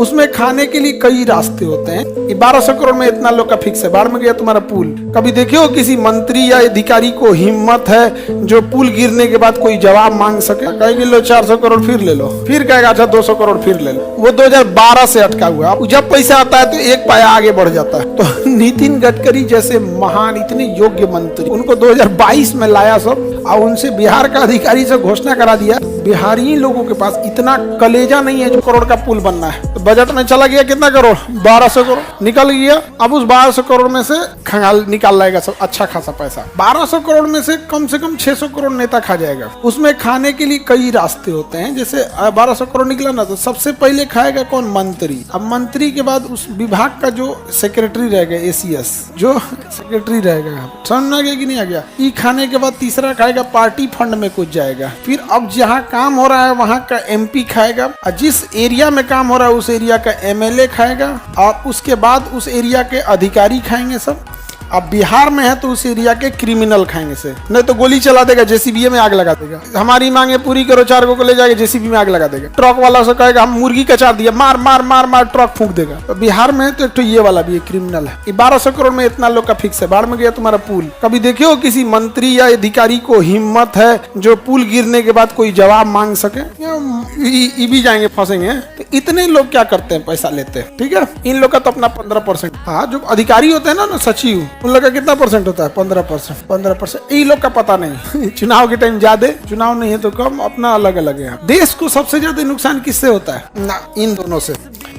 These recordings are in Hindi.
उसमें खाने के लिए कई रास्ते होते हैं। 1200 करोड़ में इतना लोग का फिक्स है, बाढ़ में गया तुम्हारा पुल। कभी देखे हो किसी मंत्री या अधिकारी को हिम्मत है जो पुल गिरने के बाद कोई जवाब मांग सके? कहेंगे लो 400 करोड़ फिर ले लो, फिर कहेगा अच्छा 200 करोड़ फिर ले लो। वो 2012 से अटका हुआ है। जब पैसा आता है तो एक पाया आगे बढ़ जाता है। तो नितिन गडकरी जैसे महान इतने योग्य मंत्री, उनको 2022 में लाया सब, और उनसे बिहार का अधिकारी से घोषणा करा दिया बिहारी लोगों के पास इतना कलेजा नहीं है जो करोड़ का पुल बनना है। तो बजट में चला गया कितना करोड़? 1200 करोड़ निकल गया। अब उस 1200 करोड़ में से खंगाल निकाल लाएगा सब अच्छा खासा पैसा। 1200 करोड़ में से कम 600 करोड़ नेता खा जाएगा। उसमें खाने के लिए कई रास्ते होते हैं। जैसे 1200 करोड़ निकला ना, तो सबसे पहले खाएगा कौन? मंत्री। अब मंत्री के बाद उस विभाग का जो सेक्रेटरी रहेगा, ACS जो सेक्रेटरी रहेगा, समझ आ गया कि नहीं आ गया? ये खाने के बाद तीसरा खाएगा पार्टी फंड में कुछ जाएगा। फिर अब जहाँ काम हो रहा है वहाँ का MP खाएगा, और जिस एरिया में काम हो रहा है उस एरिया का MLA खाएगा, और उसके बाद उस एरिया के अधिकारी खाएंगे सब। अब बिहार में है तो उस एरिया के क्रिमिनल खाएंगे से, नहीं तो गोली चला देगा, JCB में आग लगा देगा। हमारी मांगे पूरी करो, 4 को ले जाके JCB में आग लगा देगा। ट्रक वाला से कहेगा हम मुर्गी कचार दिया, मार मार मार मार, ट्रक फूंक देगा। तो बिहार में तो एक तो ये वाला भी है, क्रिमिनल है। 1200 करोड़ में इतना लोग का फिक्स है, बाढ़ में गया तुम्हारा पुल। कभी देखे हो किसी मंत्री या अधिकारी को हिम्मत है जो पुल गिरने के बाद कोई जवाब मांग सके? ये भी जाएंगे, फंसेंगे। तो इतने लोग क्या करते हैं? पैसा लेते हैं, ठीक है। इन लोग का तो अपना 15%। हाँ, जो अधिकारी होते हैं ना सचिव, उन लोग का कितना परसेंट होता है? 15%। 15% ये लोग का पता नहीं। चुनाव के टाइम ज्यादा, चुनाव नहीं है तो कम, अपना अलग अलग है। देश को सबसे ज्यादा नुकसान किससे होता है? ना, इन दोनों से।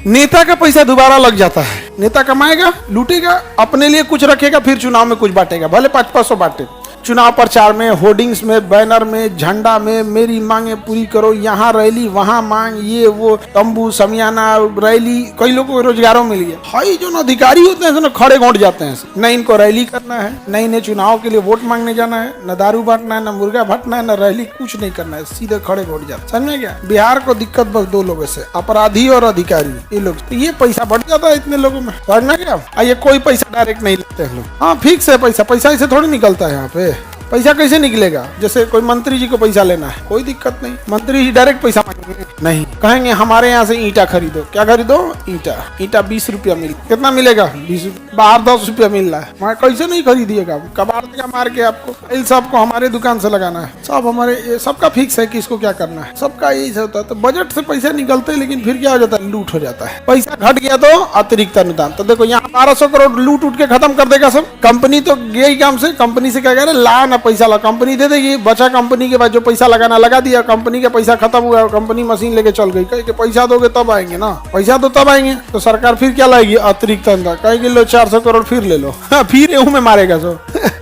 नेता का पैसा दोबारा लग जाता है। नेता कमाएगा, लूटेगा, अपने लिए कुछ रखेगा, फिर चुनाव में कुछ बांटेगा, भले 500 बांटे। चुनाव प्रचार में, होर्डिंग्स में, बैनर में, झंडा में, मेरी मांगे पूरी करो, यहाँ रैली, वहाँ मांग, ये वो, तंबू, समियाना, रैली। कई लोगों को रोजगारों मिल गया। हाई जो अधिकारी होते हैं ना, खड़े घोट जाते हैं। न इनको रैली करना है, न इन्हें चुनाव के लिए वोट मांगने जाना है, न दारू बांटना है, न मुर्गा भटना है, न रैली, कुछ नहीं करना है, सीधे खड़े घोट जाते। समझ में गया? बिहार को दिक्कत बस 2 लोगों से, अपराधी और अधिकारी। ये लोग, तो ये पैसा बढ़ जाता है इतने लोगों में। समझना क्या? ये कोई पैसा डायरेक्ट नहीं लेते हैं लोग। हाँ, फिक्स है पैसा। पैसा ऐसे थोड़ी निकलता है यहाँ पे। पैसा कैसे निकलेगा? जैसे कोई मंत्री जी को पैसा लेना है, कोई दिक्कत नहीं, मंत्री जी डायरेक्ट पैसा मांगेंगे नहीं, कहेंगे हमारे यहाँ से ईंटा खरीदो। क्या खरीदो? ईंटा 20 रुपया मिल। कितना मिलेगा? 20 रुपया। बाहर 10 रुपया मिल रहा है, वहाँ कैसे नहीं खरीदिएगा? कबाड़ देगा मार के आपको। इन सबको हमारे दुकान से लगाना है, सब हमारे, सबका फिक्स है किसको क्या करना है, सबका यही होता है। तो बजट से पैसा निकलते, लेकिन फिर क्या हो जाता है? लूट हो जाता है। पैसा घट गया तो अतिरिक्त अनुदान। तो देखो यहाँ 1200 करोड़ लूट उठ के खत्म कर देगा सब। कंपनी तो गया ही काम से, कंपनी से क्या कह रहे? ला पैसा ला, कंपनी दे देगी। बचा कंपनी के बाद जो पैसा लगाना लगा दिया, कंपनी का पैसा खत्म हुआ, कंपनी मशीन लेके चल गई। कहेंगे पैसा दोगे तब आएंगे ना, पैसा दो तब आएंगे। तो सरकार फिर क्या लाएगी? अतिरिक्त अनुदान। कहेंगे लो 400 करोड़ फिर ले लो। फिर एहू में मारेगा सो,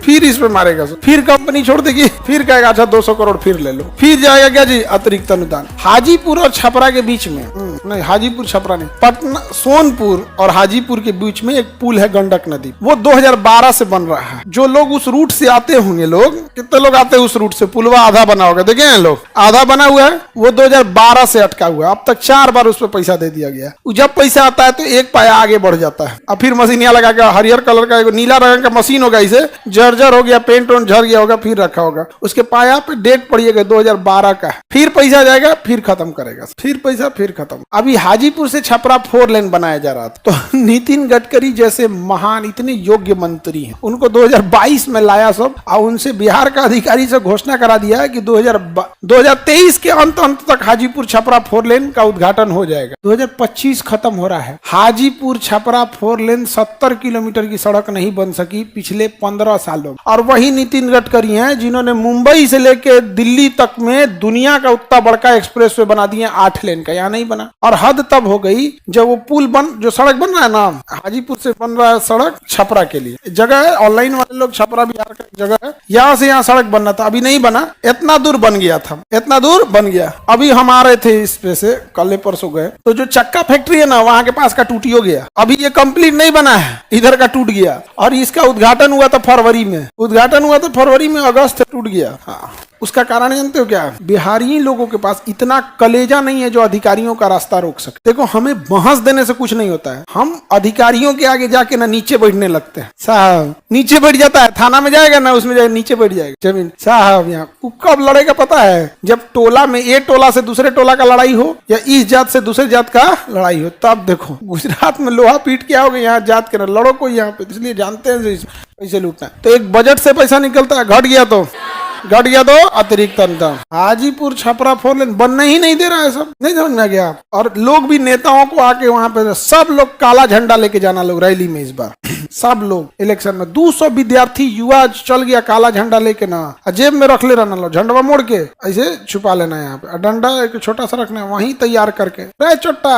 फिर इस पे मारेगा सो, फिर कंपनी छोड़ देगी, फिर कहेगा अच्छा 200 करोड़ फिर ले लो, फिर जाएगा क्या जी? अतिरिक्त अनुदान। हाजीपुर और छपरा के बीच में, नहीं हाजीपुर छपरा नहीं, पटना, सोनपुर और हाजीपुर के बीच में एक पुल है, गंडक नदी। वो 2012 से बन रहा है। जो लोग उस रूट से आते होंगे, लोग कितने लोग आते हैं उस रूट से? पुलवा आधा बना होगा, देखे हैं लोग, आधा बना हुआ है। वो 2012 से अटका हुआ है। अब तक 4 बार उस पर पैसा दे दिया गया। जब पैसा आता है तो एक पाया आगे बढ़ जाता है। अब फिर मशीन यहाँ लगा के, हरियर कलर का एक नीला रंग का मशीन होगा, इसे जर्जर हो गया, पेंट वेंट झड़ गया होगा, फिर रखा होगा। उसके पाया पे डेट पड़िएगा 2012 का, फिर पैसा जाएगा, फिर खत्म करेगा, फिर पैसा, फिर खत्म। अभी हाजीपुर से छपरा 4 लेन बनाया जा रहा था। तो नितिन गडकरी जैसे महान इतने योग्य मंत्री हैं, उनको 2022 में लाया सब, और उनसे बिहार का अधिकारी से घोषणा करा दिया है कि 2023 के अंत तक हाजीपुर छपरा 4 लेन का उद्घाटन हो जाएगा। 2025 खत्म हो रहा है। हाजीपुर छपरा 4 लेन 70 किलोमीटर की सड़क नहीं बन सकी पिछले 15 सालों। और वही नितिन गडकरी हैं जिन्होंने मुंबई से लेकर दिल्ली तक में दुनिया का उतना बड़का एक्सप्रेसवे बना दिए 8 लेन का। यहाँ नहीं बना। और हद तब हो गई जब वो पुल जो सड़क बन रहा है ना, हाजीपुर से बन रहा है सड़क छपरा के लिए। जगह है, ऑनलाइन वाले लोग, छपरा बिहार का जगह है, यहाँ से यहाँ सड़क बनना था, अभी नहीं बना। इतना दूर बन गया था, इतना दूर बन गया। अभी हम आ रहे थे इस पे से, कल परसों गए, तो जो चक्का फैक्ट्री है ना, वहां के पास का टूटी हो गया। अभी ये कंप्लीट नहीं बना है, इधर का टूट गया। और इसका उद्घाटन हुआ था फरवरी में। में, उद्घाटन हुआ तो फरवरी में, अगस्त टूट गया। हाँ, उसका कारण जानते हो क्या? बिहारी लोगों के पास इतना कलेजा नहीं है जो अधिकारियों का रास्ता रोक सके। देखो, हमें बहस देने से कुछ नहीं होता है, हम अधिकारियों के आगे जाके ना नीचे बैठने लगते हैं। साहब नीचे बैठ जाता है, थाना में जाएगा ना, उसमें जाएगा नीचे बैठ जाएगा जमीन। साहब यहाँ कब लड़ेगा पता है? जब टोला में एक टोला से दूसरे टोला का लड़ाई हो या इस जात से दूसरे जात का लड़ाई हो, तब देखो गुजरात में लोहा पीट के आओगे, यहाँ जात के ना लड़ो कोई यहाँ पे, इसलिए जानते हैं पैसे लूटना है। तो एक बजट से पैसा निकलता है, घट गया तो अतिरिक्त अनुदान। हाजीपुर छपरा 4 लेन बनने ही नहीं दे रहा है, सब नहीं समझ में आ गया। और लोग भी नेताओं को आके वहां पे सब लोग काला झंडा लेके जाना, लोग रैली में इस बार सब लोग इलेक्शन में 200 विद्यार्थी युवा चल गया काला झंडा लेके ना, जेब में रख ले रहना, लो झंडा मोड़ के ऐसे छुपा लेना है यहाँ पे, डंडा एक छोटा सा रखना है वहीं तैयार करके। रे चोट्टा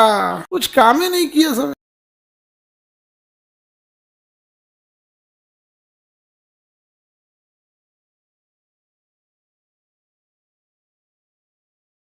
कुछ काम ही नहीं किया सब।